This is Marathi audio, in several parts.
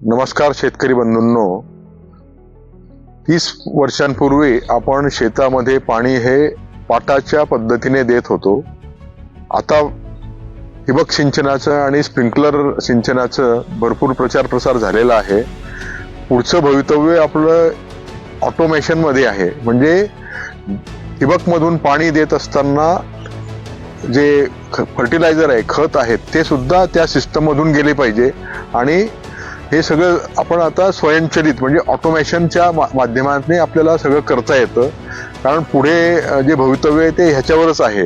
नमस्कार शेतकरी बंधूंनो, 30 वर्षांपूर्वी आपण शेतामध्ये पाणी हे पाटाच्या पद्धतीने देत होतो. आता ठिबक सिंचनाचं आणि स्प्रिंकलर सिंचनाचं भरपूर प्रचार प्रसार झालेला आहे. पुढचं भवितव्य आपलं ऑटोमेशन मध्ये आहे. म्हणजे ठिबक मधून पाणी देत असताना जे फर्टिलायझर आहे, खत आहे, ते सुद्धा त्या सिस्टम मधून गेले पाहिजे. आणि हे सगळं आपण आता स्वयंचलित म्हणजे ऑटोमेशनच्या माध्यमाने आपल्याला सगळं करता येतं. कारण पुढे जे भवितव्य आहे ते ह्याच्यावरच आहे.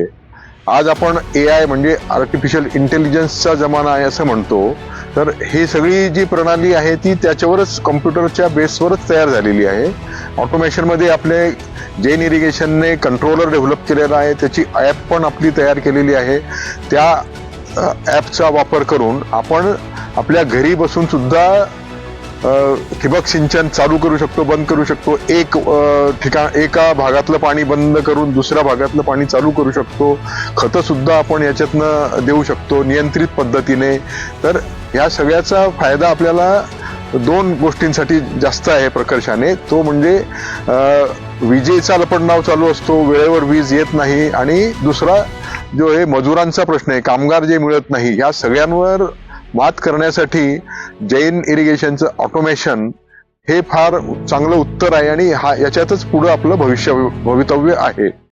आज आपण AI म्हणजे आर्टिफिशियल इंटेलिजन्सचा जमाना आहे असं म्हणतो. तर ही सगळी जी प्रणाली आहे ती त्याच्यावरच, कॉम्प्युटरच्या बेसवरच तयार झालेली आहे. ऑटोमेशनमध्ये आपले जैन इरिगेशनने कंट्रोलर डेव्हलप केलेला आहे. त्याची ॲप पण आपली तयार केलेली आहे. त्या ॲपचा वापर करून आपण आपल्या घरी बसून सुद्धा ठिबक सिंचन चालू करू शकतो, बंद करू शकतो. एका भागातलं पाणी बंद करून दुसऱ्या भागातलं पाणी चालू करू शकतो. खतं सुद्धा आपण याच्यातनं देऊ शकतो नियंत्रित पद्धतीने. तर ह्या सगळ्याचा फायदा आपल्याला दोन गोष्टींसाठी जास्त आहे प्रकर्षाने. तो म्हणजे विजेचा लपंडाव चालू असतो, वेळेवर वीज येत नाही. आणि दुसरा जो हे मजुरांचा प्रश्न आहे, कामगार जे मिळत नाही, या सगळ्यांवर मात करण्यासाठी जैन इरिगेशनचं ऑटोमेशन हे फार चांगलं उत्तर आहे. आणि याच्यातच पुढं आपलं भवितव्य आहे.